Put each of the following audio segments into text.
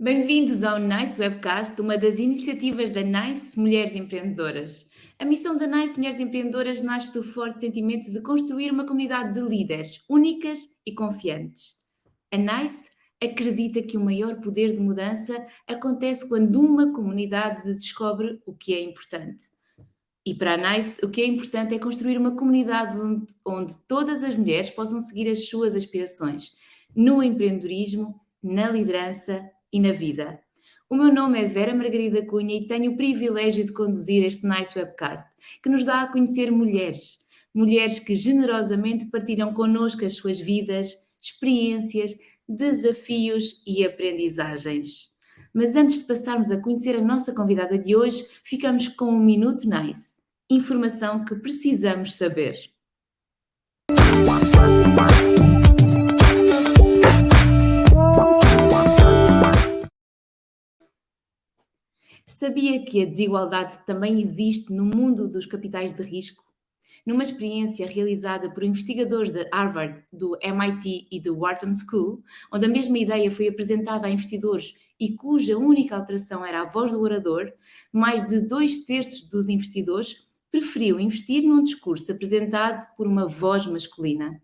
Bem-vindos ao NICE Webcast, uma das iniciativas da NICE Mulheres Empreendedoras. A missão da NICE Mulheres Empreendedoras nasce do forte sentimento de construir uma comunidade de líderes únicas e confiantes. A NICE acredita que o maior poder de mudança acontece quando uma comunidade descobre o que é importante. E para a NICE, o que é importante é construir uma comunidade onde todas as mulheres possam seguir as suas aspirações, no empreendedorismo, na liderança e na vida. O meu nome é Vera Margarida Cunha e tenho o privilégio de conduzir este NICE Webcast, que nos dá a conhecer mulheres. Mulheres que generosamente partilham connosco as suas vidas, experiências, desafios e aprendizagens. Mas antes de passarmos a conhecer a nossa convidada de hoje, ficamos com um Minuto NICE. Informação que precisamos saber. Sabia que a desigualdade também existe no mundo dos capitais de risco? Numa experiência realizada por investigadores de Harvard, do MIT e do Wharton School, onde a mesma ideia foi apresentada a investidores e cuja única alteração era a voz do orador, mais de 2/3 dos investidores preferiu investir num discurso apresentado por uma voz masculina.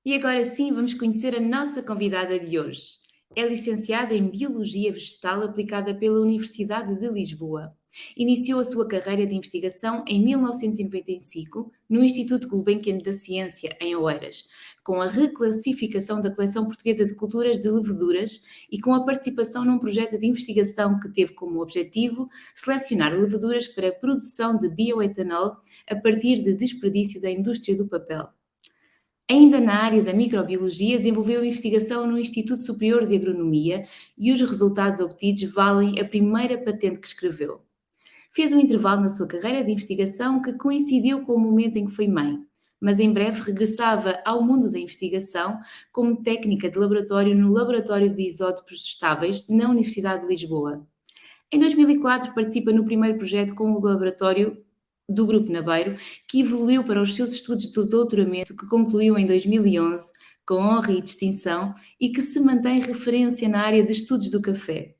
E agora sim, vamos conhecer a nossa convidada de hoje. É licenciada em Biologia Vegetal aplicada pela Universidade de Lisboa. Iniciou a sua carreira de investigação em 1995 no Instituto Gulbenkian da Ciência, em Oeiras, com a reclassificação da coleção portuguesa de culturas de leveduras e com a participação num projeto de investigação que teve como objetivo selecionar leveduras para a produção de bioetanol a partir de desperdício da indústria do papel. Ainda na área da microbiologia, desenvolveu investigação no Instituto Superior de Agronomia e os resultados obtidos valem a primeira patente que escreveu. Fez um intervalo na sua carreira de investigação que coincidiu com o momento em que foi mãe, mas em breve regressava ao mundo da investigação como técnica de laboratório no Laboratório de Isótopos Estáveis na Universidade de Lisboa. Em 2004 participa no primeiro projeto com o laboratório do Grupo Nabeiro, que evoluiu para os seus estudos de doutoramento, que concluiu em 2011, com honra e distinção, e que se mantém referência na área de estudos do café.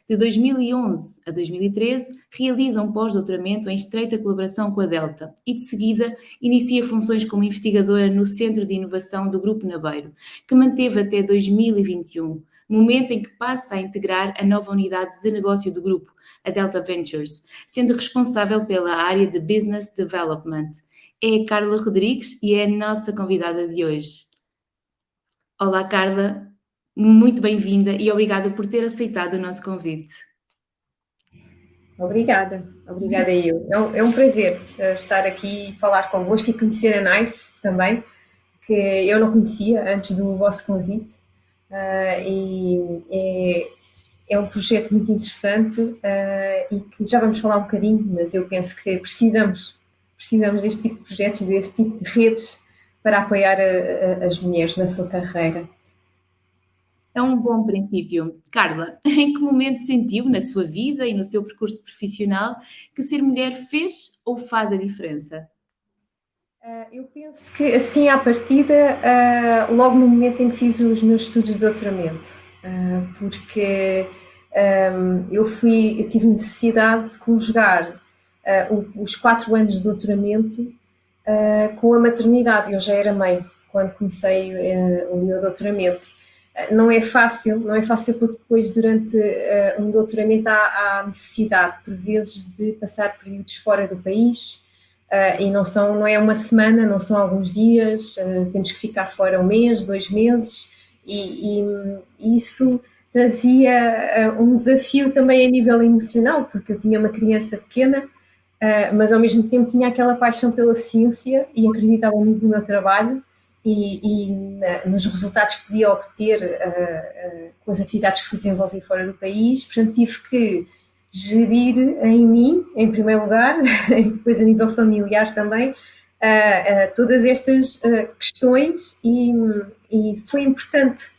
De 2011 a 2013, realiza um pós-doutoramento em estreita colaboração com a Delta e, de seguida, inicia funções como investigadora no Centro de Inovação do Grupo Nabeiro, que manteve até 2021, momento em que passa a integrar a nova unidade de negócio do grupo, a Delta Ventures, sendo responsável pela área de Business Development. É a Carla Rodrigues e é a nossa convidada de hoje. Olá, Carla, muito bem-vinda e obrigada por ter aceitado o nosso convite. Obrigada eu. É um prazer estar aqui e falar convosco e conhecer a NICE também, que eu não conhecia antes do vosso convite. E é um projeto muito interessante e que já vamos falar um bocadinho, mas eu penso que precisamos deste tipo de projetos, deste tipo de redes para apoiar as mulheres na sua carreira. É um bom princípio. Carla, em que momento sentiu na sua vida e no seu percurso profissional que ser mulher fez ou faz a diferença? Eu penso que assim à partida, logo no momento em que fiz os meus estudos de doutoramento, porque eu tive necessidade de conjugar os 4 anos de doutoramento com a maternidade. Eu já era mãe quando comecei o meu doutoramento. Não é fácil porque depois durante um doutoramento há necessidade por vezes de passar períodos fora do país e não é uma semana, não são alguns dias, temos que ficar fora 1 mês, 2 meses e isso trazia um desafio também a nível emocional, porque eu tinha uma criança pequena, mas ao mesmo tempo tinha aquela paixão pela ciência e acreditava muito no meu trabalho e nos resultados que podia obter com as atividades que fui desenvolver fora do país. Portanto, tive que gerir em mim, em primeiro lugar, e depois a nível familiar também, todas estas questões e foi importante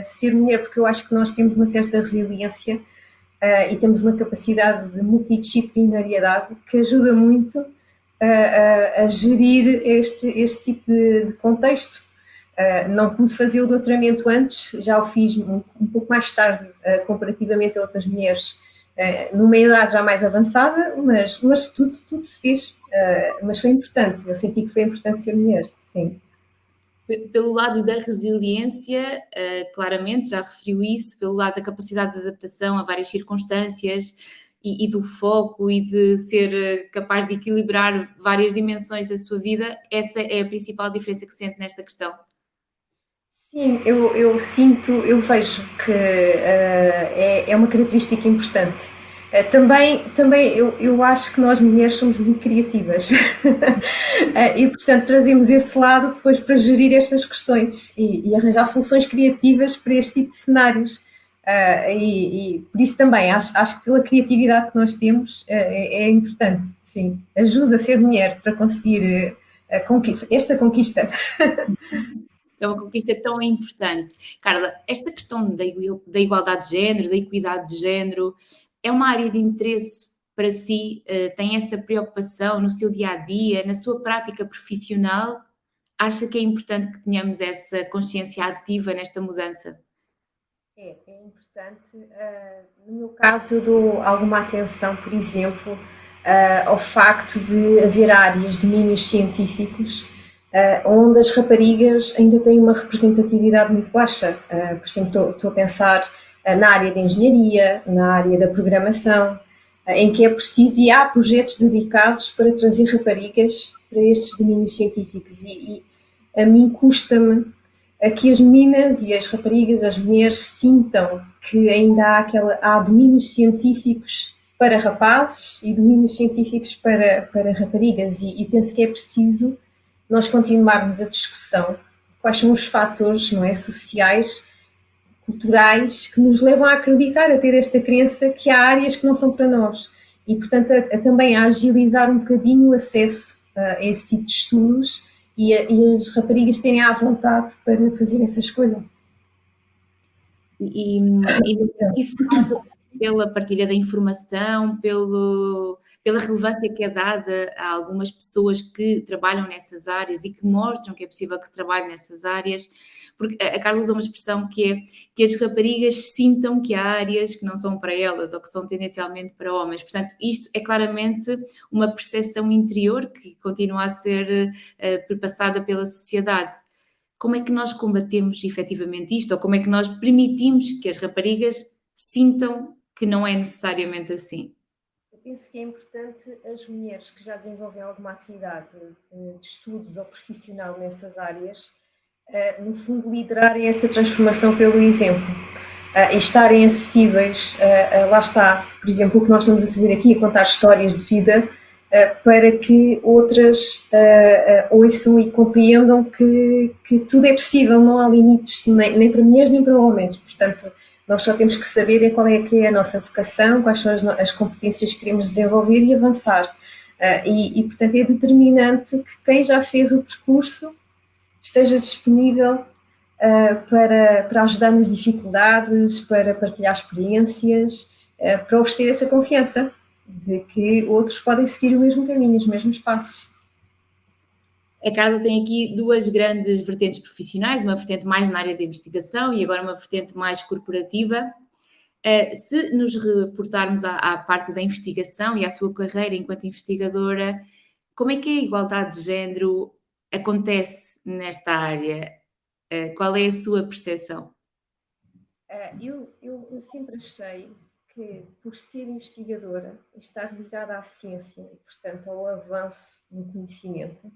ser mulher, porque eu acho que nós temos uma certa resiliência e temos uma capacidade de multidisciplinariedade que ajuda muito a gerir este tipo de contexto. Não pude fazer o doutoramento antes, já o fiz um pouco mais tarde, comparativamente a outras mulheres, numa idade já mais avançada, mas tudo se fez. Mas foi importante, eu senti que foi importante ser mulher, sim. Pelo lado da resiliência, claramente, já referiu isso, pelo lado da capacidade de adaptação a várias circunstâncias e do foco e de ser capaz de equilibrar várias dimensões da sua vida, essa é a principal diferença que sente nesta questão. Sim, eu sinto, eu vejo que é uma característica importante. Também eu acho que nós mulheres somos muito criativas e, portanto, trazemos esse lado depois para gerir estas questões e arranjar soluções criativas para este tipo de cenários. E por isso também acho que pela criatividade que nós temos é importante, sim. Ajuda a ser mulher para conseguir esta conquista. É uma conquista tão importante. Carla, esta questão da igualdade de género, da equidade de género, é uma área de interesse para si? Tem essa preocupação no seu dia a dia, na sua prática profissional? Acha que é importante que tenhamos essa consciência ativa nesta mudança? É importante. No meu caso, eu dou alguma atenção, por exemplo, ao facto de haver áreas, domínios científicos, onde as raparigas ainda têm uma representatividade muito baixa. Por exemplo, estou a pensar na área da engenharia, na área da programação, em que é preciso e há projetos dedicados para trazer raparigas para estes domínios científicos. E a mim custa-me que as meninas e as raparigas, as mulheres, sintam que ainda há domínios científicos para rapazes e domínios científicos para raparigas. E penso que é preciso nós continuarmos a discussão de quais são os fatores, não é, sociais, culturais, que nos levam a acreditar, a ter esta crença que há áreas que não são para nós. E, portanto, também a agilizar um bocadinho o acesso a esse tipo de estudos e as raparigas terem à vontade para fazer essa escolha. E isso passa pela partilha da informação, pela relevância que é dada a algumas pessoas que trabalham nessas áreas e que mostram que é possível que se trabalhe nessas áreas, porque a Carla usa uma expressão que é que as raparigas sintam que há áreas que não são para elas ou que são tendencialmente para homens. Portanto, isto é claramente uma percepção interior que continua a ser perpassada pela sociedade. Como é que nós combatemos efetivamente isto? Ou como é que nós permitimos que as raparigas sintam que não é necessariamente assim? Eu penso que é importante as mulheres que já desenvolvem alguma atividade de estudos ou profissional nessas áreas, no fundo, liderarem essa transformação pelo exemplo e estarem acessíveis. Lá está, por exemplo, o que nós estamos a fazer aqui, a contar histórias de vida, para que outras ouçam e compreendam que tudo é possível, não há limites nem para mulheres nem para homens. Portanto, nós só temos que saber qual é que é a nossa vocação, quais são as competências que queremos desenvolver e avançar. Portanto, é determinante que quem já fez o percurso esteja disponível para ajudar nas dificuldades, para partilhar experiências, para oferecer essa confiança de que outros podem seguir o mesmo caminho, os mesmos passos. A Carla tem aqui duas grandes vertentes profissionais, uma vertente mais na área da investigação e agora uma vertente mais corporativa. Se nos reportarmos à parte da investigação e à sua carreira enquanto investigadora, como é que a igualdade de género acontece nesta área? Qual é a sua percepção? Eu sempre achei que, por ser investigadora, estar ligada à ciência e, portanto, ao avanço no conhecimento,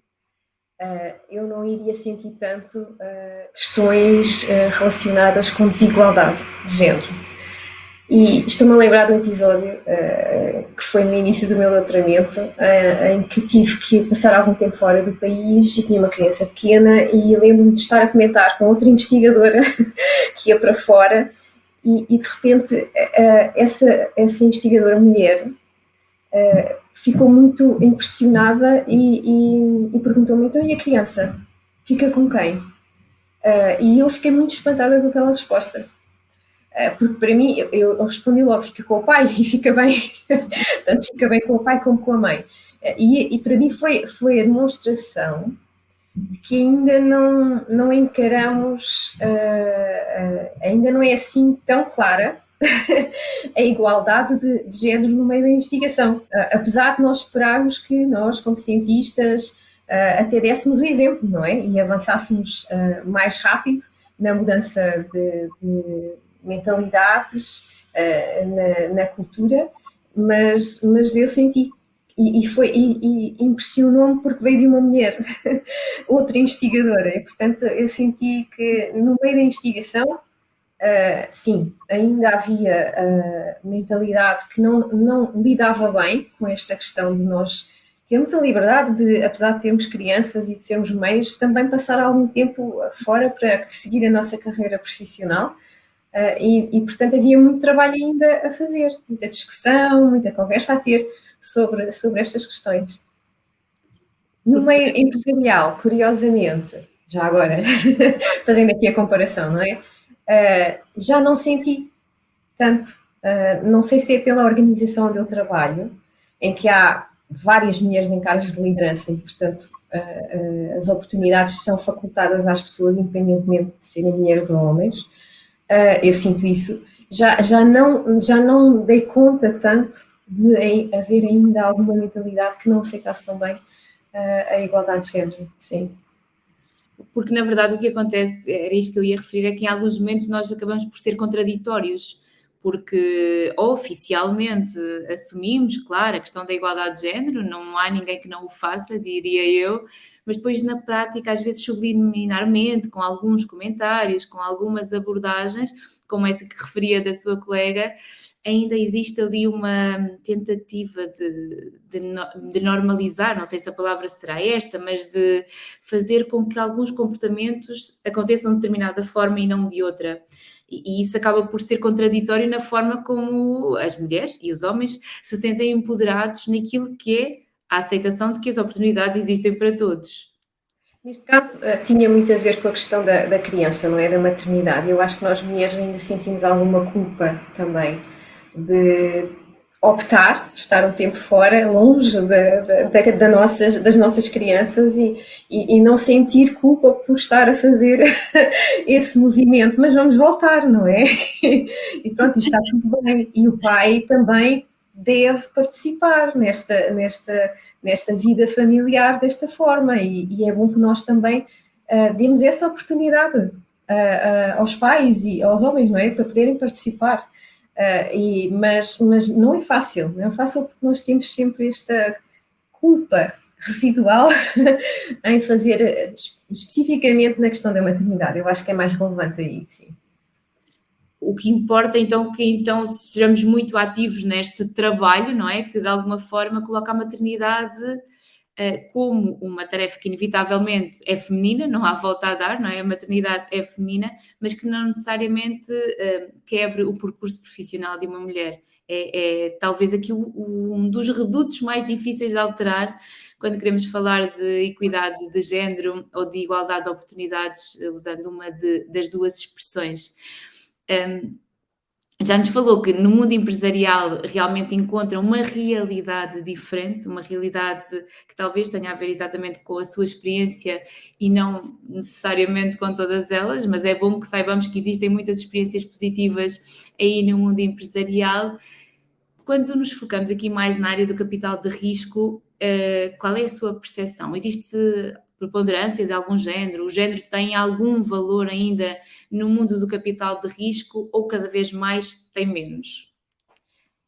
eu não iria sentir tanto questões relacionadas com desigualdade de género. E estou-me a lembrar de um episódio que foi no início do meu doutoramento, em que tive que passar algum tempo fora do país e tinha uma criança pequena e lembro-me de estar a comentar com outra investigadora que ia para fora e de repente essa investigadora mulher ficou muito impressionada e perguntou-me, então, e a criança? Fica com quem? E eu fiquei muito espantada com aquela resposta. porque para mim, eu respondi logo, fica com o pai e fica bem, tanto fica bem com o pai como com a mãe. E para mim foi a demonstração de que ainda não encaramos, ainda não é assim tão clara a igualdade de género no meio da investigação, apesar de nós esperarmos que nós, como cientistas, até dessemos o exemplo, não é? E avançássemos mais rápido na mudança de mentalidades, na cultura, mas eu senti, e impressionou-me porque veio de uma mulher, outra investigadora, e portanto eu senti que no meio da investigação, sim, ainda havia mentalidade que não lidava bem com esta questão de nós termos a liberdade de, apesar de termos crianças e de sermos mães, também passar algum tempo fora para seguir a nossa carreira profissional. E, portanto, havia muito trabalho ainda a fazer, muita discussão, muita conversa a ter sobre estas questões. No meio empresarial, curiosamente, já agora, fazendo aqui a comparação, não é? Já não senti tanto, não sei se é pela organização onde eu trabalho, em que há várias mulheres em cargos de liderança e, portanto, as oportunidades são facultadas às pessoas independentemente de serem mulheres ou homens. Eu sinto isso. Já não dei conta tanto de haver ainda alguma mentalidade que não aceitasse também a igualdade de género, sim. Porque, na verdade, o que acontece, era isto que eu ia referir, é que em alguns momentos nós acabamos por ser contraditórios, porque oficialmente assumimos, claro, a questão da igualdade de género, não há ninguém que não o faça, diria eu, mas depois na prática, às vezes subliminarmente, com alguns comentários, com algumas abordagens, como essa que referia da sua colega, ainda existe ali uma tentativa de normalizar, não sei se a palavra será esta, mas de fazer com que alguns comportamentos aconteçam de determinada forma e não de outra. E isso acaba por ser contraditório na forma como as mulheres e os homens se sentem empoderados naquilo que é a aceitação de que as oportunidades existem para todos. Neste caso, tinha muito a ver com a questão da criança, não é? Da maternidade. Eu acho que nós mulheres ainda sentimos alguma culpa também de optar, estar um tempo fora, longe das nossas crianças e não sentir culpa por estar a fazer esse movimento, mas vamos voltar, não é? E pronto, está tudo bem. E o pai também deve participar nesta vida familiar desta forma e é bom que nós também demos essa oportunidade aos pais e aos homens, não é? Para poderem participar. Mas não é fácil, porque nós temos sempre esta culpa residual em fazer especificamente na questão da maternidade. Eu acho que é mais relevante aí, sim. O que importa então que então sejamos muito ativos neste trabalho, não é? Que de alguma forma coloca a maternidade como uma tarefa que inevitavelmente é feminina, não há volta a dar, não é? A maternidade é feminina, mas que não necessariamente quebre o percurso profissional de uma mulher. É talvez aqui um dos redutos mais difíceis de alterar quando queremos falar de equidade de género ou de igualdade de oportunidades, usando uma das duas expressões. Já nos falou que no mundo empresarial realmente encontra uma realidade diferente, uma realidade que talvez tenha a ver exatamente com a sua experiência e não necessariamente com todas elas, mas é bom que saibamos que existem muitas experiências positivas aí no mundo empresarial. Quando nos focamos aqui mais na área do capital de risco, qual é a sua percepção? Existe preponderância de algum género? O género tem algum valor ainda no mundo do capital de risco ou cada vez mais tem menos?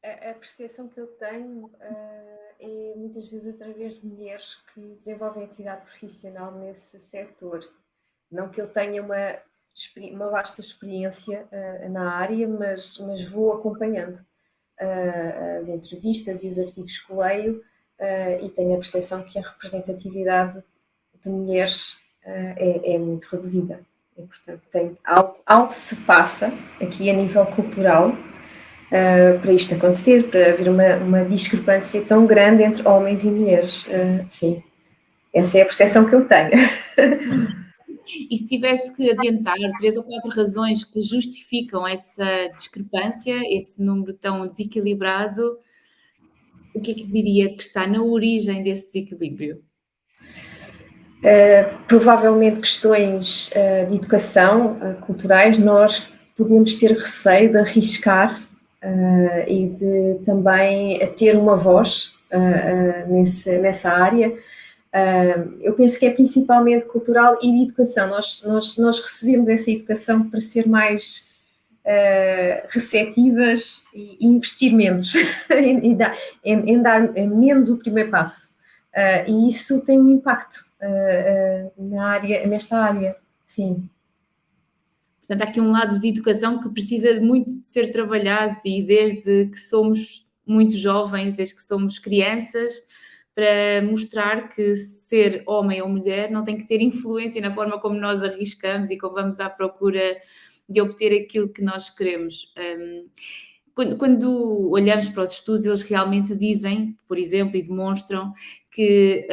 A percepção que eu tenho é muitas vezes através de mulheres que desenvolvem atividade profissional nesse setor. Não que eu tenha uma vasta experiência na área, mas vou acompanhando as entrevistas e os artigos que leio e tenho a percepção que a representatividade de mulheres é muito reduzida. E, portanto, algo se passa aqui a nível cultural para isto acontecer, para haver uma discrepância tão grande entre homens e mulheres. Sim, essa é a percepção que eu tenho. E se tivesse que adiantar 3 ou 4 razões que justificam essa discrepância, esse número tão desequilibrado, o que é que diria que está na origem desse desequilíbrio? Provavelmente questões de educação, culturais. Nós podemos ter receio de arriscar e de também ter uma voz nessa área. Eu penso que é principalmente cultural e de educação. Nós recebemos essa educação para ser mais receptivas e investir menos, em dar menos o primeiro passo. E isso tem um impacto nesta área, sim. Portanto, há aqui um lado de educação que precisa muito de ser trabalhado e desde que somos muito jovens, desde que somos crianças, para mostrar que ser homem ou mulher não tem que ter influência na forma como nós arriscamos e como vamos à procura de obter aquilo que nós queremos. Quando olhamos para os estudos, eles realmente dizem, por exemplo, e demonstram que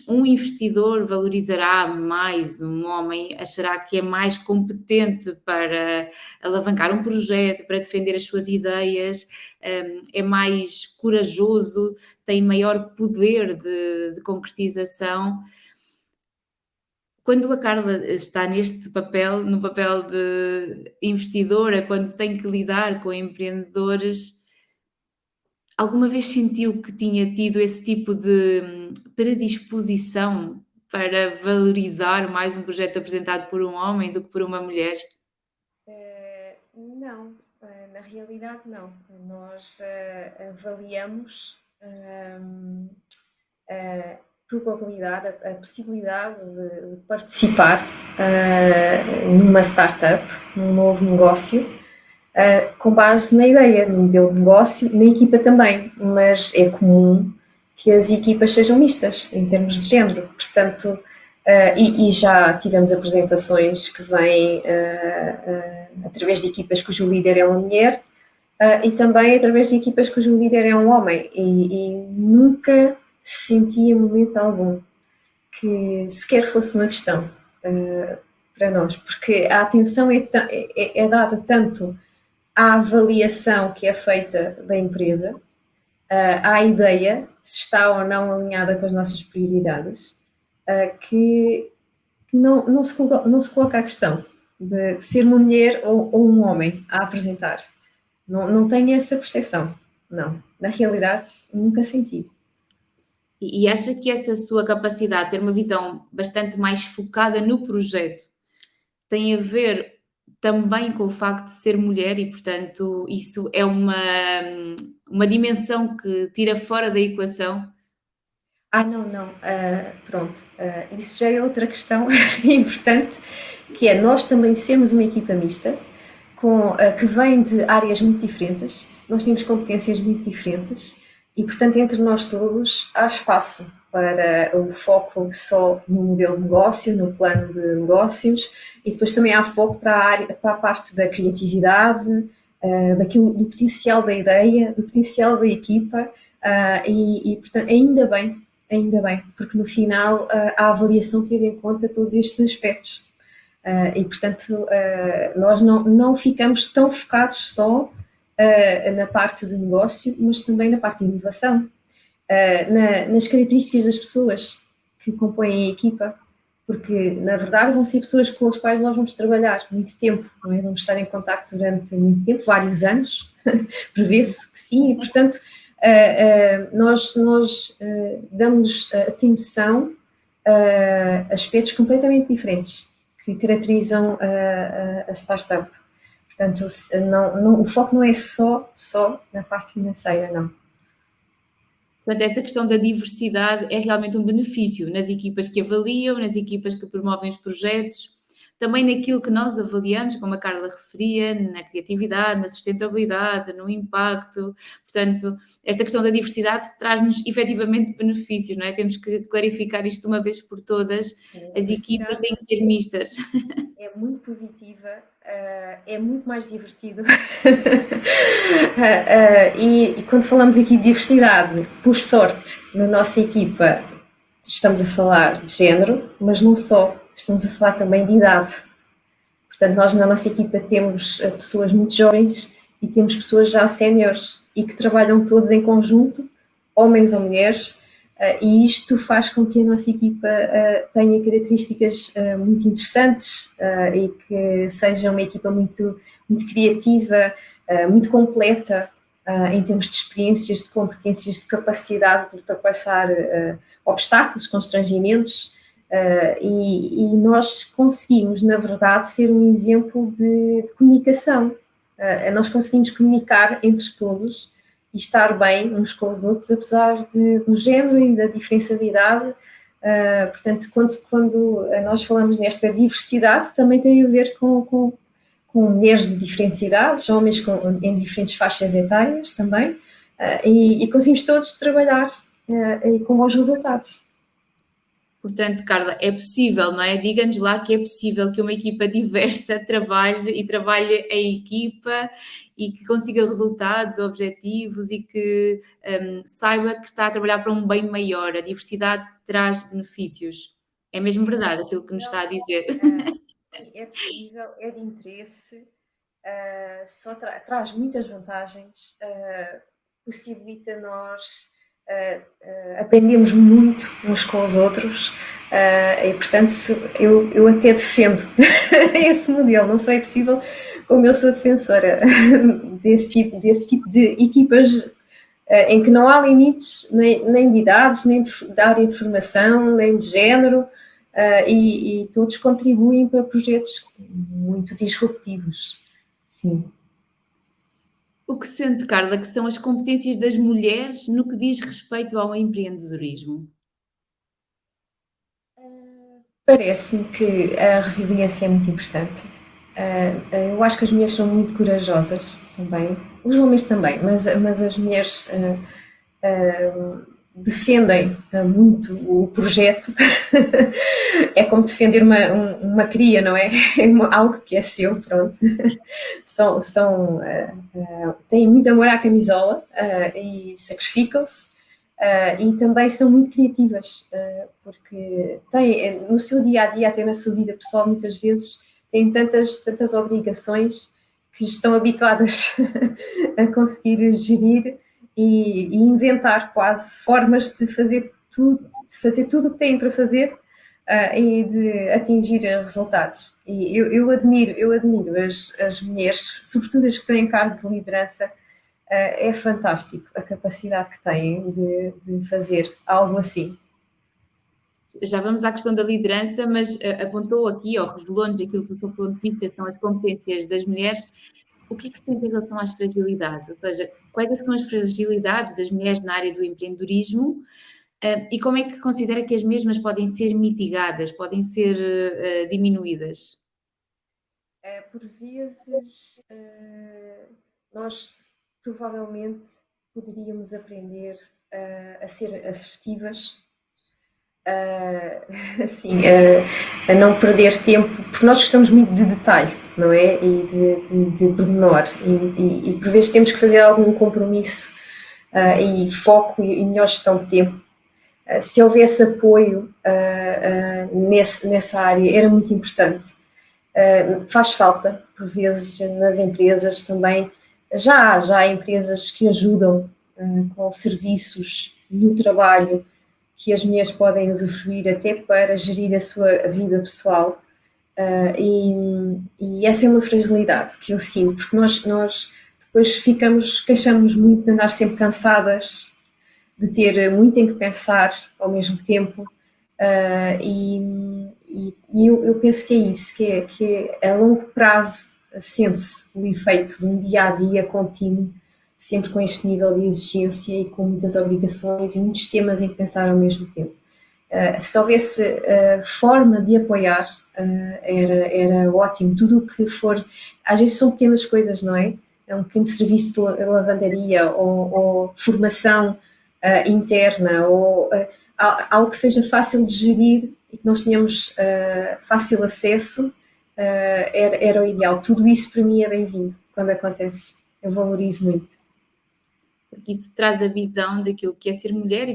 um investidor valorizará mais um homem, achará que é mais competente para alavancar um projeto, para defender as suas ideias, é mais corajoso, tem maior poder de concretização. Quando a Carla está neste papel, no papel de investidora, quando tem que lidar com empreendedores, alguma vez sentiu que tinha tido esse tipo de predisposição para valorizar mais um projeto apresentado por um homem do que por uma mulher? Não, na realidade não. Nós avaliamos a probabilidade, a possibilidade de participar numa startup, num novo negócio, com base na ideia, no modelo de negócio, na equipa também, mas é comum que as equipas sejam mistas em termos de género, portanto, e já tivemos apresentações que vêm através de equipas cujo líder é uma mulher e também através de equipas cujo líder é um homem, e nunca senti em momento algum que sequer fosse uma questão para nós, porque a atenção é dada tanto à avaliação que é feita da empresa, à ideia, se está ou não alinhada com as nossas prioridades, que não se coloca a questão de ser uma mulher ou um homem a apresentar. Não tenho essa percepção, não. Na realidade, nunca senti. E acha que essa sua capacidade de ter uma visão bastante mais focada no projeto tem a ver também com o facto de ser mulher e, portanto, isso é uma dimensão que tira fora da equação? Não. Pronto. Isso já é outra questão importante, que é nós também sermos uma equipa mista, que vem de áreas muito diferentes, nós temos competências muito diferentes e, portanto, entre nós todos há espaço para o foco só no modelo de negócio, no plano de negócios, e depois também há foco para a parte da criatividade, do potencial da ideia, do potencial da equipa, e portanto, ainda bem, porque no final a avaliação teve em conta todos estes aspectos. E, portanto, nós não ficamos tão focados só na parte de negócio, mas também na parte de inovação, nas características das pessoas que compõem a equipa, porque, na verdade, vão ser pessoas com as quais nós vamos trabalhar muito tempo, não é? Vamos estar em contacto durante muito tempo, vários anos, prevê-se que sim, e, portanto, nós damos atenção a aspectos completamente diferentes que caracterizam a startup. Portanto, o foco não é só na parte financeira, não. Portanto, essa questão da diversidade é realmente um benefício nas equipas que avaliam, nas equipas que promovem os projetos, também naquilo que nós avaliamos, como a Carla referia, na criatividade, na sustentabilidade, no impacto. Portanto, esta questão da diversidade traz-nos efetivamente benefícios, não é? Temos que clarificar isto de uma vez por todas. As equipas têm que ser mistas. É muito positiva, é muito mais divertido. E quando falamos aqui de diversidade, por sorte, na nossa equipa, estamos a falar de género, mas não só. estamos a falar também de idade. Portanto, nós na nossa equipa temos pessoas muito jovens e temos pessoas já séniores e que trabalham todos em conjunto, homens ou mulheres, e isto faz com que a nossa equipa tenha características muito interessantes e que seja uma equipa muito, muito criativa, muito completa em termos de experiências, de competências, de capacidade de ultrapassar obstáculos, constrangimentos. E nós conseguimos, na verdade, ser um exemplo de comunicação. Nós conseguimos comunicar entre todos e estar bem uns com os outros, apesar do género e da diferencialidade. Portanto, quando nós falamos nesta diversidade, também tem a ver com mulheres de diferentes idades, homens em diferentes faixas etárias também, e conseguimos todos trabalhar com bons resultados. Portanto, Carla, é possível, não é? Diga-nos lá que é possível que uma equipa diversa trabalhe em equipa e que consiga resultados, objetivos e que saiba que está a trabalhar para um bem maior. A diversidade traz benefícios. É mesmo verdade aquilo que nos está a dizer. É possível, é de interesse, traz muitas vantagens, possibilita nós aprendemos muito uns com os outros e, portanto, eu até defendo esse modelo. Não só é possível, como eu sou defensora desse tipo de equipas em que não há limites nem de idades, nem de área de formação, nem de género, e todos contribuem para projetos muito disruptivos. Sim. O que sente, Carla, que são as competências das mulheres no que diz respeito ao empreendedorismo? Parece-me que a resiliência é muito importante. Eu acho que as mulheres são muito corajosas também, os homens também, mas as mulheres defendem muito o projeto. É como defender uma cria, não é? Algo que é seu, pronto. Têm muito amor à camisola e sacrificam-se. E também são muito criativas, porque têm, no seu dia-a-dia, até na sua vida pessoal, muitas vezes têm tantas obrigações que estão habituadas a conseguir gerir e inventar quase formas de fazer tudo o que têm para fazer e de atingir resultados. E eu admiro as mulheres, sobretudo as que estão em cargo de liderança. É fantástico a capacidade que têm de fazer algo assim. Já vamos à questão da liderança, mas apontou aqui, ou revelou-nos aquilo que, do seu ponto de vista, são as competências das mulheres. O que é que se sente em relação às fragilidades? Ou seja, quais é que são as fragilidades das mulheres na área do empreendedorismo e como é que considera que as mesmas podem ser mitigadas, podem ser diminuídas? Por vezes, nós provavelmente poderíamos aprender a ser assertivas, assim, a não perder tempo, porque nós gostamos muito de detalhe, não é? E de pormenor, e por vezes temos que fazer algum compromisso e foco e melhor gestão de tempo. Se houvesse apoio nessa área, era muito importante. Faz falta, por vezes, nas empresas também. Já há empresas que ajudam com serviços no trabalho que as mulheres podem usufruir até para gerir a sua vida pessoal. E essa é uma fragilidade que eu sinto, porque nós depois queixamos muito de andar sempre cansadas, de ter muito em que pensar ao mesmo tempo. Eu penso que é isso, que a longo prazo sente-se o efeito de um dia-a-dia contínuo, sempre com este nível de exigência e com muitas obrigações e muitos temas em que pensar ao mesmo tempo. Se houvesse forma de apoiar, era ótimo. Tudo o que for, às vezes são pequenas coisas, não é? É um pequeno serviço de lavandaria ou formação interna ou algo que seja fácil de gerir e que nós tenhamos fácil acesso, era o ideal. Tudo isso para mim é bem-vindo quando acontece. Eu valorizo muito. Porque isso traz a visão daquilo que é ser mulher e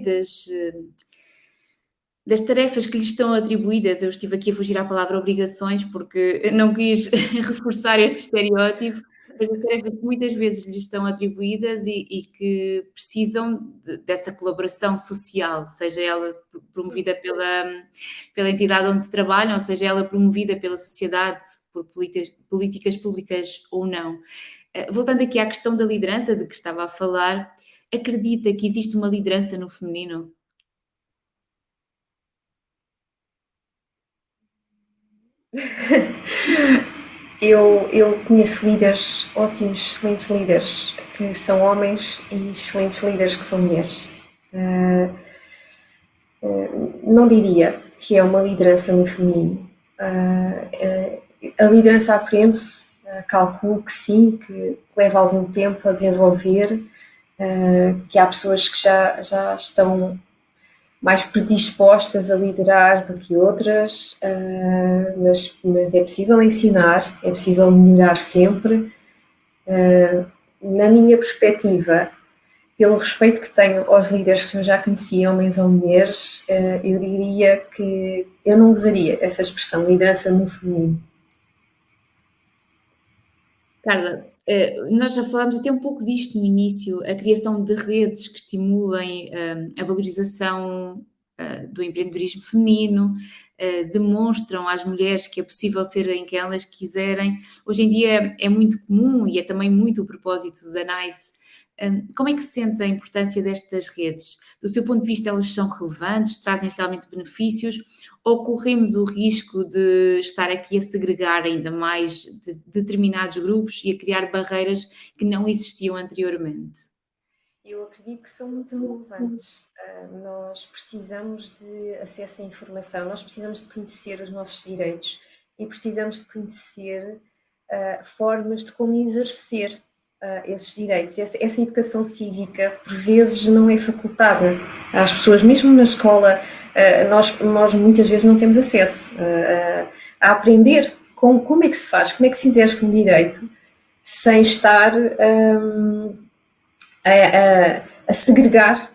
das tarefas que lhes estão atribuídas, eu estive aqui a fugir à palavra obrigações, porque não quis reforçar este estereótipo, mas das tarefas que muitas vezes lhes estão atribuídas e que precisam dessa colaboração social, seja ela Sim. promovida pela entidade onde trabalham, seja ela promovida pela sociedade por políticas públicas ou não. Voltando aqui à questão da liderança de que estava a falar, acredita que existe uma liderança no feminino? Eu conheço líderes, ótimos, excelentes líderes, que são homens e excelentes líderes que são mulheres. Uh, não diria que é uma liderança no feminino. A liderança aprende-se, calculo que sim, que leva algum tempo a desenvolver, que há pessoas que já estão mais predispostas a liderar do que outras, mas é possível ensinar, é possível melhorar sempre. Na minha perspectiva, pelo respeito que tenho aos líderes que eu já conheci, homens ou mulheres, eu diria que eu não usaria essa expressão, liderança no feminino. Carla, nós já falámos até um pouco disto no início, a criação de redes que estimulem a valorização do empreendedorismo feminino, demonstram às mulheres que é possível serem quem elas quiserem. Hoje em dia é muito comum e é também muito o propósito da NICE. Como é que se sente a importância destas redes? Do seu ponto de vista, elas são relevantes, trazem realmente benefícios? Ou corremos o risco de estar aqui a segregar ainda mais determinados grupos e a criar barreiras que não existiam anteriormente? Eu acredito que são muito relevantes. Nós precisamos de acesso à informação, nós precisamos de conhecer os nossos direitos e precisamos de conhecer formas de como exercer esses direitos. Essa educação cívica, por vezes, não é facultada às pessoas, mesmo na escola. Nós muitas vezes não temos acesso a aprender como é que se faz, como é que se exerce um direito sem estar a segregar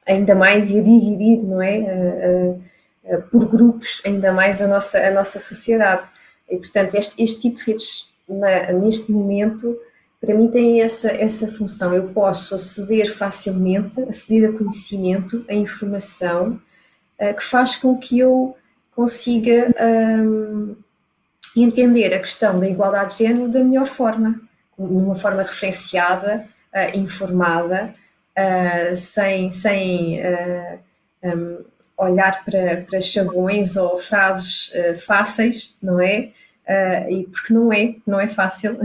ainda mais e a dividir, não é? Por grupos ainda mais a nossa sociedade. E, portanto, este tipo de redes, neste momento, para mim tem essa função. Eu posso aceder facilmente, aceder a conhecimento, a informação, que faz com que eu consiga entender a questão da igualdade de género da melhor forma, numa forma referenciada, informada, sem olhar para chavões ou frases fáceis, não é? E porque não é fácil.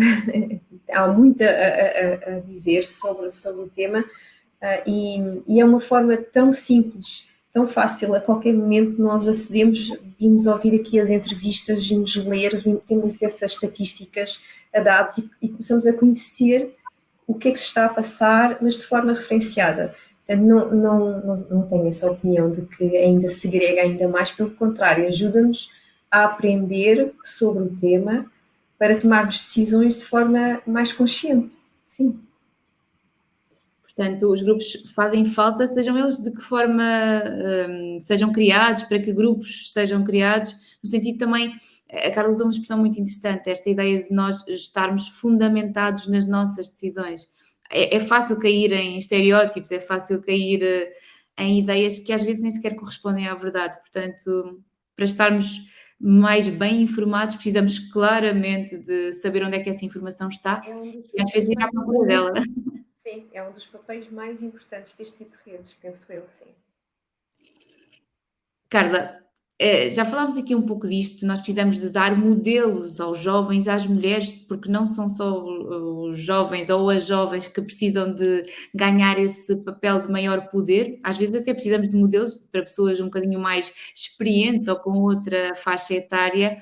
Há muito a dizer sobre o tema, e é uma forma tão simples, tão fácil, a qualquer momento nós acedemos, vimos ouvir aqui as entrevistas, vimos ler, temos acesso a estatísticas, a dados e começamos a conhecer o que é que se está a passar, mas de forma referenciada. Portanto, não tenho essa opinião de que ainda se segrega ainda mais, pelo contrário, ajuda-nos a aprender sobre o tema para tomarmos decisões de forma mais consciente. Sim. Portanto, os grupos fazem falta, sejam eles de que forma sejam criados, para que grupos sejam criados, no sentido também, a Carla usou uma expressão muito interessante, esta ideia de nós estarmos fundamentados nas nossas decisões. É fácil cair em estereótipos, é fácil cair em ideias que às vezes nem sequer correspondem à verdade. Portanto, para estarmos mais bem informados, precisamos claramente de saber onde é que essa informação está É um dos e às vezes papéis ir à mais procura dela. Sim, é um dos papéis mais importantes deste tipo de redes, penso eu, sim. Carla, já falámos aqui um pouco disto, nós precisamos de dar modelos aos jovens, às mulheres, porque não são só os jovens ou as jovens que precisam de ganhar esse papel de maior poder, às vezes até precisamos de modelos para pessoas um bocadinho mais experientes ou com outra faixa etária.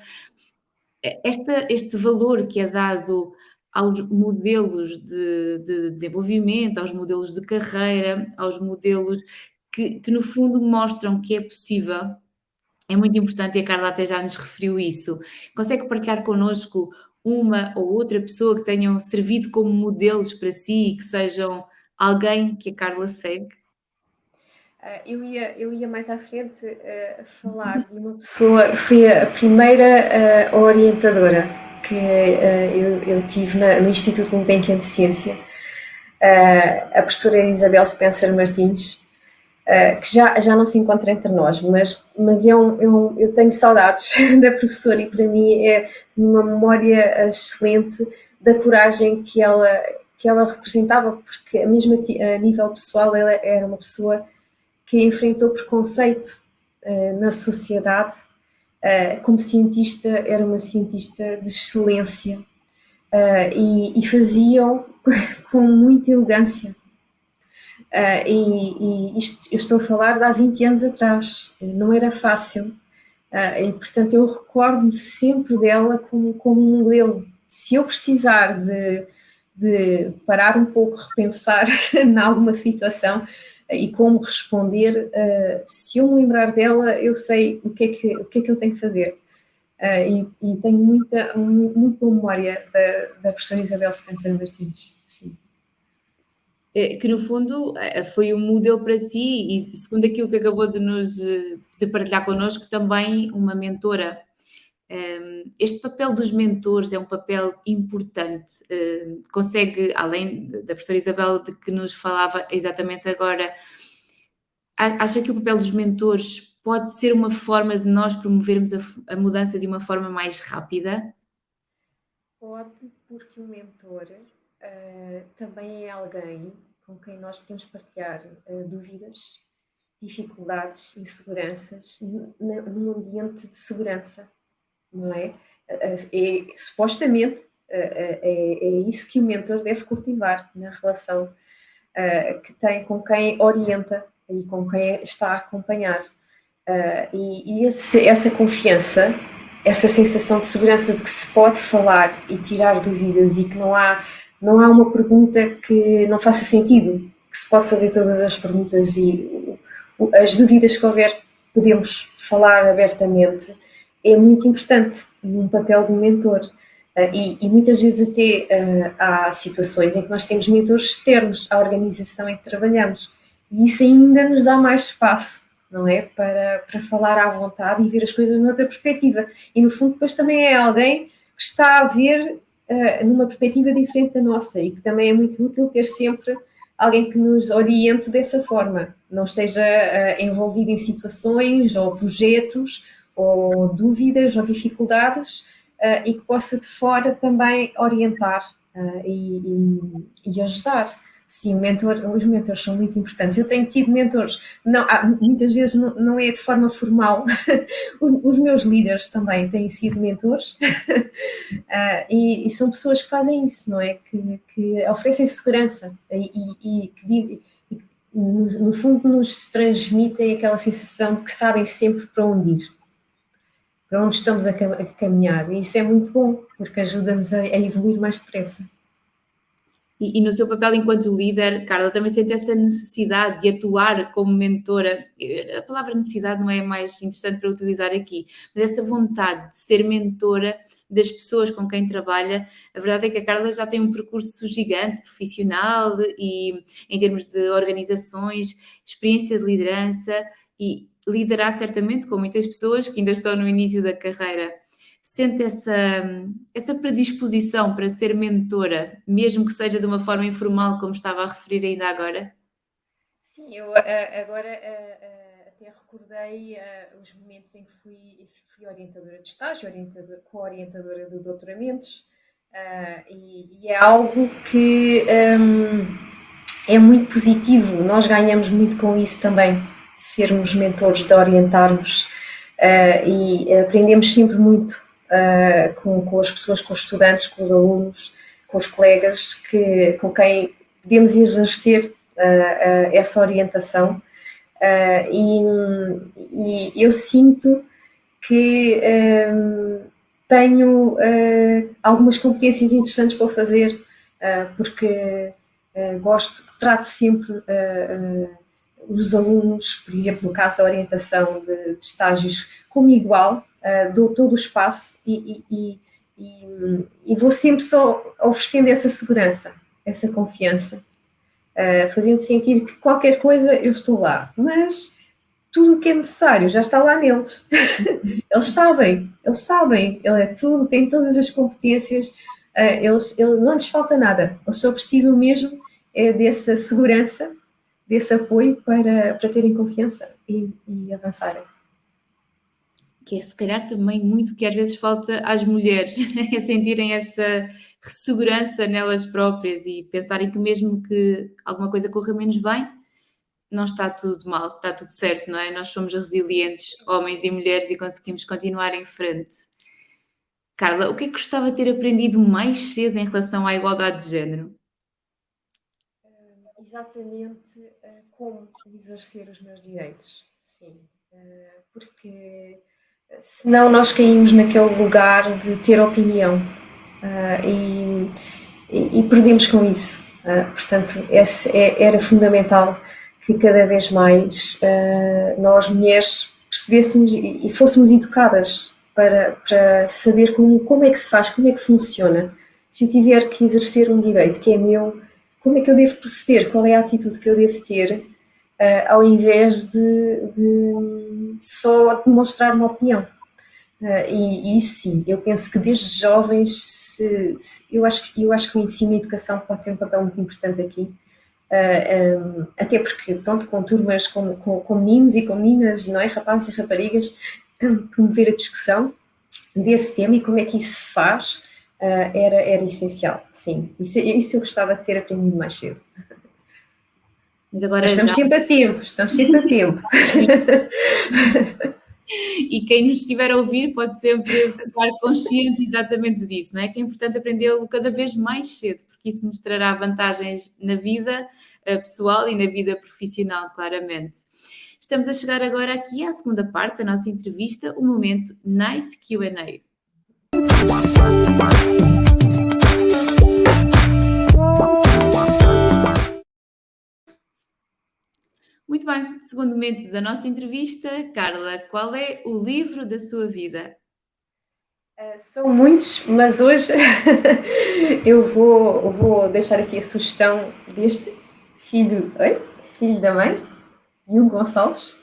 Este valor que é dado aos modelos de desenvolvimento, aos modelos de carreira, aos modelos que no fundo mostram que é possível, é muito importante e a Carla até já nos referiu isso. Consegue partilhar connosco uma ou outra pessoa que tenham servido como modelos para si e que sejam alguém que a Carla segue? Eu ia mais à frente falar de uma pessoa, foi a primeira orientadora que eu tive no Instituto Gulbenkian de Ciência, a professora Isabel Spencer Martins, que já não se encontra entre nós, mas eu tenho saudades da professora e para mim é uma memória excelente da coragem que ela representava, porque mesmo a nível pessoal ela era uma pessoa que enfrentou preconceito na sociedade. Como cientista, era uma cientista de excelência e fazia-o com muita elegância. Eu estou a falar de há 20 anos atrás, não era fácil. E, portanto, eu recordo-me sempre dela como um modelo. Se eu precisar de parar um pouco, repensar em alguma situação e como responder, se eu me lembrar dela, eu sei o que é que eu tenho que fazer. E tenho muita boa memória da professora Isabel Spencer Martins. Sim. Que no fundo foi um modelo para si e segundo aquilo que acabou de partilhar connosco, também uma mentora. Este papel dos mentores é um papel importante. Consegue, além da professora Isabel de que nos falava exatamente agora, acha que o papel dos mentores pode ser uma forma de nós promovermos a mudança de uma forma mais rápida? Pode, porque o mentor também é alguém com quem nós podemos partilhar dúvidas, dificuldades, inseguranças, num ambiente de segurança, não é? Supostamente é isso que o mentor deve cultivar na relação que tem com quem orienta e com quem está a acompanhar. Essa confiança, essa sensação de segurança de que se pode falar e tirar dúvidas e que não há uma pergunta que não faça sentido, que se pode fazer todas as perguntas e as dúvidas que houver podemos falar abertamente, é muito importante num papel de mentor. E muitas vezes até há situações em que nós temos mentores externos à organização em que trabalhamos e isso ainda nos dá mais espaço, não é? Para falar à vontade e ver as coisas noutra perspectiva. E no fundo depois também é alguém que está a ver numa perspectiva diferente da nossa e que também é muito útil ter sempre alguém que nos oriente dessa forma, não esteja envolvido em situações ou projetos ou dúvidas ou dificuldades e que possa de fora também orientar e ajudar. Sim, os mentores são muito importantes. Eu tenho tido mentores, muitas vezes não é de forma formal. Os meus líderes também têm sido mentores e são pessoas que fazem isso, não é? Que oferecem segurança e que, no fundo, nos transmitem aquela sensação de que sabem sempre para onde ir, para onde estamos a caminhar. E isso é muito bom, porque ajuda-nos a evoluir mais depressa. E no seu papel enquanto líder, Carla, também sente essa necessidade de atuar como mentora. A palavra necessidade não é mais interessante para utilizar aqui, mas essa vontade de ser mentora das pessoas com quem trabalha. A verdade é que a Carla já tem um percurso gigante, profissional e em termos de organizações, experiência de liderança e liderar certamente com muitas pessoas que ainda estão no início da carreira. Sente essa predisposição para ser mentora, mesmo que seja de uma forma informal, como estava a referir ainda agora? Sim, eu agora até recordei os momentos em que fui orientadora de estágio, co-orientadora de doutoramentos, e é algo que é muito positivo. Nós ganhamos muito com isso também, de sermos mentores, de orientarmos, e aprendemos sempre muito com as pessoas, com os estudantes, com os alunos, com os colegas com quem podemos exercer essa orientação. E eu sinto que tenho algumas competências interessantes para fazer, porque trato sempre os alunos, por exemplo, no caso da orientação de estágios, como igual, dou todo o espaço e vou sempre só oferecendo essa segurança, essa confiança. fazendo sentir que qualquer coisa eu estou lá, mas tudo o que é necessário já está lá neles. Eles sabem, ele é tudo, tem todas as competências, não lhes falta nada, eles só precisam mesmo dessa segurança, desse apoio para terem confiança e avançarem. Que é se calhar também muito que às vezes falta às mulheres, é sentirem essa segurança nelas próprias e pensarem que mesmo que alguma coisa corra menos bem, não está tudo mal, está tudo certo, não é? Nós somos resilientes, homens e mulheres, e conseguimos continuar em frente. Carla, o que é que gostava de ter aprendido mais cedo em relação à igualdade de género? Exatamente como exercer os meus direitos, sim. Porque senão nós caímos naquele lugar de ter opinião e perdemos com isso. Portanto, era fundamental que cada vez mais nós mulheres percebêssemos e fôssemos educadas para saber como é que se faz, como é que funciona. Se eu tiver que exercer um direito que é meu, como é que eu devo proceder, qual é a atitude que eu devo ter, ao invés de só demonstrar uma opinião. E isso sim, eu penso que desde jovens, eu acho que o ensino e a educação pode ter um papel muito importante aqui, até porque, pronto, com turmas com meninos e com meninas, não é? Rapazes e raparigas, promover a discussão desse tema e como é que isso se faz, era essencial, sim. Isso eu gostava de ter aprendido mais cedo. Mas agora Mas estamos sempre a tempo. E quem nos estiver a ouvir pode sempre ficar consciente exatamente disso, não é? Que é importante aprendê-lo cada vez mais cedo, porque isso nos trará vantagens na vida pessoal e na vida profissional, claramente. Estamos a chegar agora aqui à segunda parte da nossa entrevista, o momento Nice Q&A. Muito bem, segundo momento da nossa entrevista, Carla, qual é o livro da sua vida? São muitos, mas hoje eu vou deixar aqui a sugestão deste filho da mãe, Diogo Gonçalves,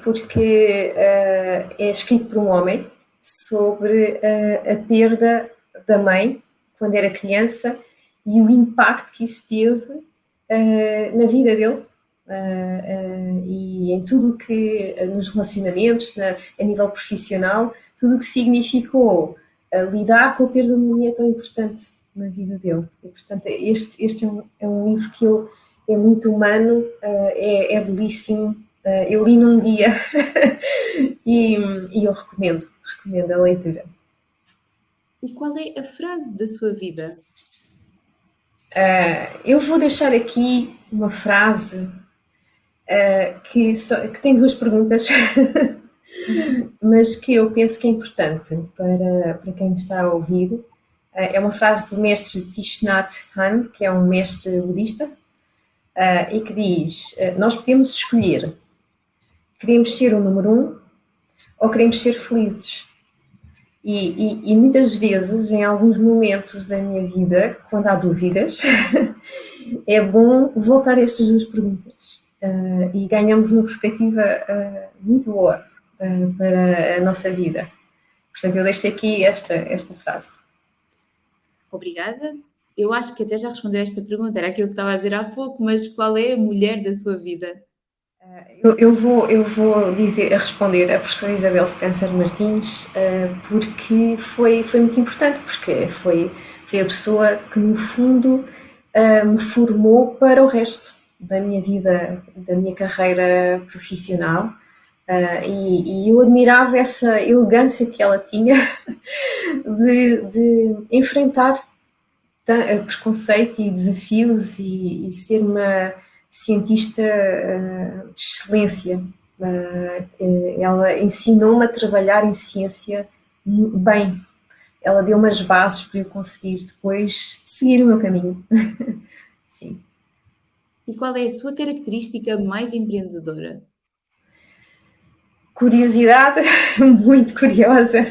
porque é escrito por um homem sobre a perda da mãe quando era criança e o impacto que isso teve na vida dele e em tudo que nos relacionamentos, a nível profissional, tudo o que significou lidar com a perda de uma mulher tão importante na vida dele. E, portanto, este é um livro que é muito humano, é belíssimo. Eu li num dia e eu recomendo a leitura. E qual é a frase da sua vida? Eu vou deixar aqui uma frase que tem duas perguntas, mas que eu penso que é importante para quem está a ouvir. É uma frase do mestre Thich Nhat Hanh, que é um mestre budista, e que diz: nós podemos escolher, queremos ser o número 1 ou queremos ser felizes. E muitas vezes, em alguns momentos da minha vida, quando há dúvidas, é bom voltar a estas duas perguntas e ganhamos uma perspectiva muito boa para a nossa vida. Portanto, eu deixo aqui esta frase. Obrigada. Eu acho que até já respondeu esta pergunta, era aquilo que estava a dizer há pouco, mas qual é a mulher da sua vida? Eu vou responder a professora Isabel Spencer Martins, porque foi muito importante, porque foi a pessoa que, no fundo, me formou para o resto da minha vida, da minha carreira profissional, e eu admirava essa elegância que ela tinha de enfrentar preconceito e desafios e ser uma cientista de excelência. Ela ensinou-me a trabalhar em ciência bem. Ela deu umas bases para eu conseguir depois seguir o meu caminho. Sim. E qual é a sua característica mais empreendedora? Curiosidade, muito curiosa.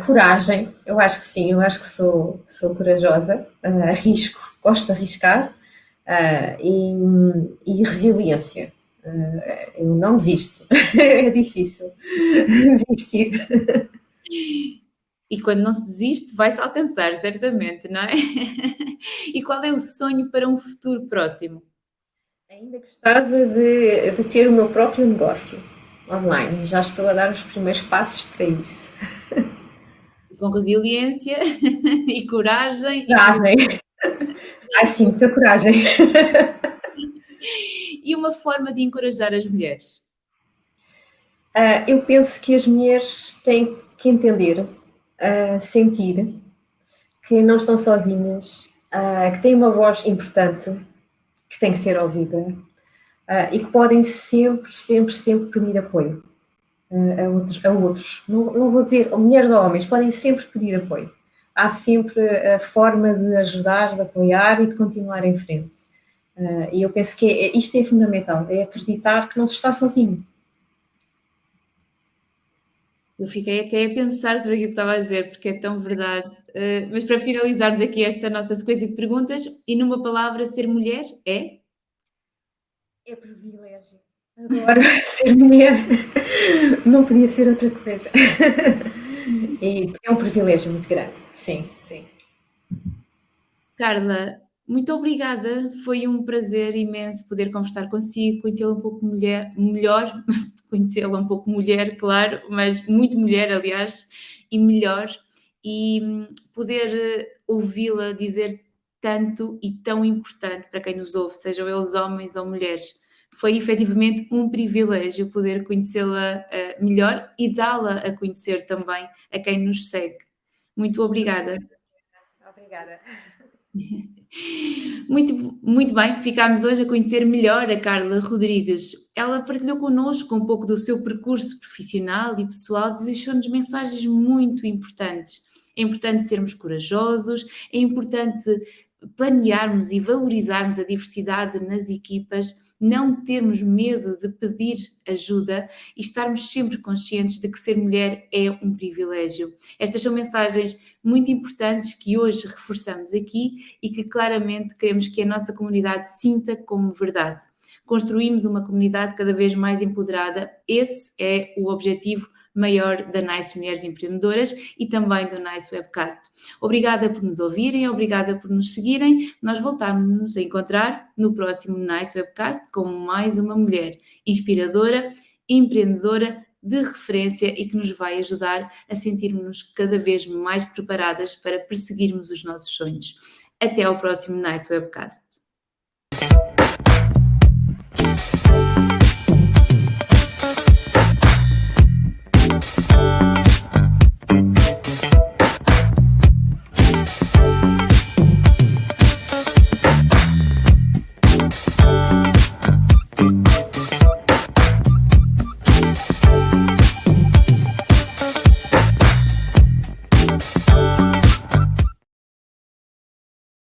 Coragem, eu acho que sim, eu acho que sou corajosa. Arrisco, gosto de arriscar. e resiliência. Eu não desisto, é difícil desistir. E quando não se desiste, vai-se alcançar, certamente, não é? E qual é o sonho para um futuro próximo? Ainda gostava de ter o meu próprio negócio online e já estou a dar os primeiros passos para isso. Com resiliência e coragem e Coragem. Ai, sim, muita coragem. e uma forma de encorajar as mulheres. Eu penso que as mulheres têm que entender, sentir que não estão sozinhas, que têm uma voz importante, que tem que ser ouvida, e que podem sempre, sempre, sempre pedir apoio a outros. Não, não vou dizer mulheres ou homens, podem sempre pedir apoio. Há sempre a forma de ajudar, de apoiar e de continuar em frente. E eu penso que isto é fundamental, é acreditar que não se está sozinho. Eu fiquei até a pensar sobre aquilo que estava a dizer, porque é tão verdade. Mas para finalizarmos aqui esta nossa sequência de perguntas, e numa palavra, ser mulher é? É privilégio. Adoro ser mulher. Não podia ser outra coisa. E é um privilégio muito grande. Sim, sim. Carla, muito obrigada. Foi um prazer imenso poder conversar consigo, conhecê-la um pouco melhor, conhecê-la um pouco mulher, claro, mas muito mulher, aliás, e melhor, e poder ouvi-la dizer tanto e tão importante para quem nos ouve, sejam eles homens ou mulheres. Foi efetivamente um privilégio poder conhecê-la melhor e dá-la a conhecer também a quem nos segue. Muito obrigada. Obrigada. Muito bem, ficámos hoje a conhecer melhor a Carla Rodrigues. Ela partilhou connosco um pouco do seu percurso profissional e pessoal e deixou-nos mensagens muito importantes. É importante sermos corajosos, é importante planearmos e valorizarmos a diversidade nas equipas, não termos medo de pedir ajuda e estarmos sempre conscientes de que ser mulher é um privilégio. Estas são mensagens muito importantes que hoje reforçamos aqui e que claramente queremos que a nossa comunidade sinta como verdade. Construímos uma comunidade cada vez mais empoderada, esse é o objetivo maior da NICE Mulheres Empreendedoras e também do NICE Webcast. Obrigada por nos ouvirem, obrigada por nos seguirem. Nós voltamos a encontrar no próximo NICE Webcast com mais uma mulher inspiradora, empreendedora, de referência e que nos vai ajudar a sentirmos-nos cada vez mais preparadas para perseguirmos os nossos sonhos. Até ao próximo NICE Webcast.